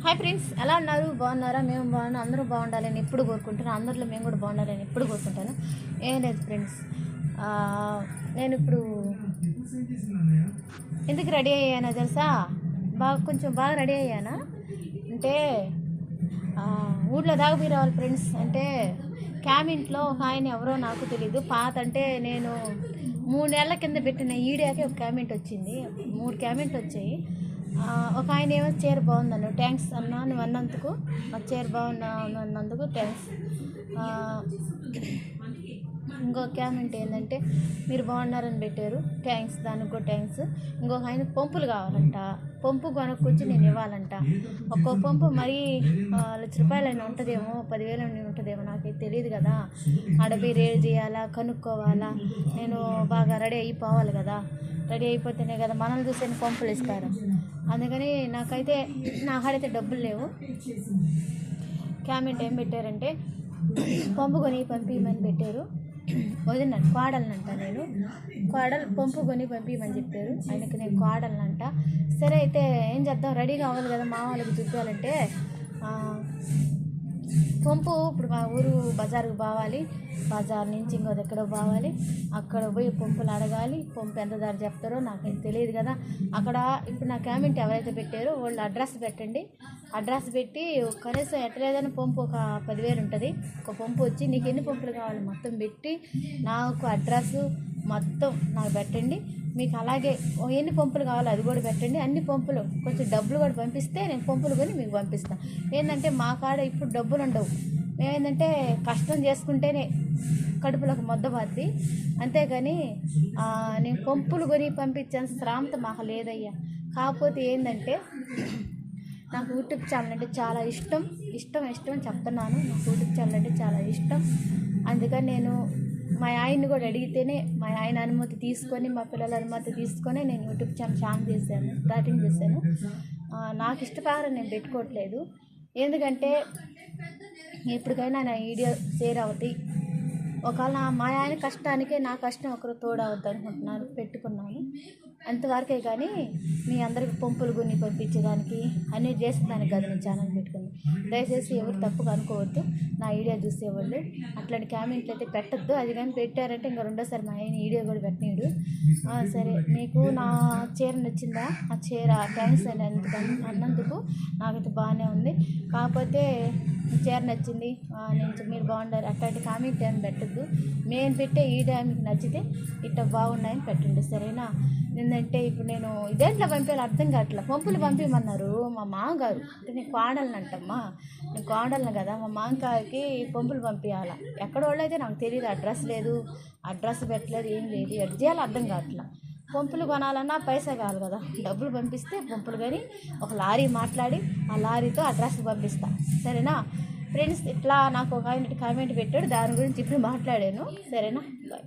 Hi friends, ఎలా ఉన్నారు? బాగున్నారా? మేము బాగున్నాం. అందరూ బాగుండాలని ఎప్పుడు కోరుకుంటాను. అందరిలో మేము కూడా బాగుండాలని ఎప్పుడు కోరుకుంటాను. ఏం లేదు ఫ్రెండ్స్, నేను ఇప్పుడు ఎందుకు రెడీ అయ్యానో తెలుసా? కొంచెం బాగా రెడీ అయ్యానా అంటే ఊళ్ళో దాకా రావాలి ఫ్రెండ్స్. అంటే క్యామింట్లో ఒక ఆయన ఎవరో నాకు తెలీదు. పాత అంటే నేను 3 నెలల కింద పెట్టిన ఈడియాకే ఒక క్యామెంట్ వచ్చింది. 3 క్యామెంట్ వచ్చాయి. ఒక ఆయన ఏమో చీర బాగుందను, థ్యాంక్స్ అన్నా, నువ్వు అన్నందుకు, నాకు చీర బాగున్నందుకు థ్యాంక్స్. ఇంకో కామెంట్ ఏంటంటే మీరు బాగున్నారని పెట్టారు, థ్యాంక్స్, దానికి కూడా థ్యాంక్స్. ఇంకొక ఆయన పంపులు కావాలంట, పంపు కొనుక్కొచ్చి నేను ఇవ్వాలంట. ఒక్కో పంపు మరీ ₹1,00,000 అయినా ఉంటుందేమో, 10,000 అని ఉంటుందేమో, నాకైతే తెలియదు కదా. ఆడబి రేడ్ చేయాలా, కనుక్కోవాలా, నేను బాగా రెడీ అయిపోవాలి కదా. రెడీ అయిపోతేనే కదా మనల్ని చూసే పంపులు ఇస్తారు. అందుకని నాకైతే డబ్బులు లేవు. కామెంట్ ఏం పెట్టారంటే పంపు కొని పంపించమని పెట్టారు. వదిలినాను కోడలనంట, నేను పంపు కొని పంపించమని చెప్పారు ఆయనకి, నేను కోడలనంట. సరే అయితే ఏం చేద్దాం, రెడీ కావాలి కదా మా వాళ్ళకి చూపించాలంటే. పంపు ఇప్పుడు మా ఊరు బజారుకు పోవాలి, బజార్ నుంచి ఇంకో దగ్గర పోవాలి, అక్కడ పోయి పంపులు అడగాలి. పంపు ఎంత ధర చెప్తారో నాకైతే తెలియదు కదా. అక్కడ ఇప్పుడు నా కామెంట్ ఎవరైతే పెట్టారో వాళ్ళు అడ్రస్ పెట్టండి. అడ్రస్ పెట్టి కనీసం ఎట్టలేదని పంపు ఒక 10,000 ఉంటుంది. ఒక పంపు వచ్చి నీకు ఎన్ని పంపులు కావాలి మొత్తం పెట్టి నాకు అడ్రస్ మొత్తం నాకు పెట్టండి. మీకు అలాగే ఎన్ని పంపులు కావాలో అది కూడా పెట్టండి. అన్ని పంపులు కొంచెం డబ్బులు కూడా పంపిస్తే నేను పంపులు కొని మీకు పంపిస్తాను. ఏంటంటే మా కాడ ఇప్పుడు డబ్బులు ఉండవు. మేమేంటంటే కష్టం చేసుకుంటేనే కడుపులోకి మొద్ద బాద్ది, అంతేగాని నేను పంపులు కొని పంపించాను శ్రాంత మాకు లేదయ్యా. కాకపోతే ఏంటంటే నాకు యూట్యూబ్ ఛానల్ అంటే చాలా ఇష్టం చెప్తున్నాను. నాకు యూట్యూబ్ ఛానల్ అంటే చాలా ఇష్టం. అందుకని నేను మా ఆయన్ని కూడా అడిగితేనే, మా ఆయన అనుమతి తీసుకొని, మా పిల్లల అనుమతి తీసుకొని నేను యూట్యూబ్ ఛానల్ స్టార్టింగ్ చేశాను. నాకు ఇష్టప్రకారం నేను పెట్టుకోవట్లేదు. ఎందుకంటే ఎప్పటికైనా నా వీడియో షేర్ అవుతాయి. ఒకవేళ మా ఆయన కష్టానికే నా కష్టం ఒకరు తోడవద్దు అనుకుంటున్నాను, పెట్టుకున్నాను అంతవరకే. కానీ మీ అందరికి పంపులు కొని పంపించేదానికి అన్నీ చేసేదానికి కదా నేను ఛానల్ పెట్టుకుంది. దయచేసి ఎవరు తప్పుగా అనుకోవద్దు. నా వీడియో చూసేవాళ్ళు అట్లాంటి కామెంట్లు అయితే పెట్టద్దు. అది కానీ పెట్టారంటే ఇంకా రెండోసారి మా ఆయన వీడియో కూడా పెట్టనీడు. సరే, మీకు నా చీర నచ్చిందా? ఆ చీర థ్యాంక్స్ అన్నందుకు నాకైతే బాగానే ఉంది. కాకపోతే చీర నచ్చింది, మీరు బాగుండారు అట్లాంటి కామెంట్ ఏమి పెట్టద్దు. మేము పెట్టే వీడియో మీకు నచ్చితే ఇట్లా బాగున్నాయని పెట్టండి, సరేనా? ఏంటంటే ఇప్పుడు నేను ఇదేంట్లో పంపేయాలి అర్థం కావట్లేదు. పంపులు పంపించమన్నారు మా మామగారు. అంటే నేను కోడలనంటమ్మా, నేను కోడలను కదా, మా మామగారికి పంపులు పంపించాలా. ఎక్కడ వాళ్ళు అయితే నాకు తెలియదు, అడ్రస్ లేదు, అడ్రస్ పెట్టలేదు, ఏం లేదు. ఎడ్ చేయాలి అర్థం కావట్లేదు. పంపులు కొనాలన్నా పైసా కావాలి కదా. డబ్బులు పంపిస్తే పంపులు కానీ ఒక లారీ మాట్లాడి ఆ లారీతో అడ్రస్ పంపిస్తా, సరేనా ఫ్రెండ్స్? ఇట్లా నాకు ఒక ఆయన కామెంట్ పెట్టాడు, దాని గురించి ఇప్పుడు మాట్లాడాను, సరేనా? బాయ్.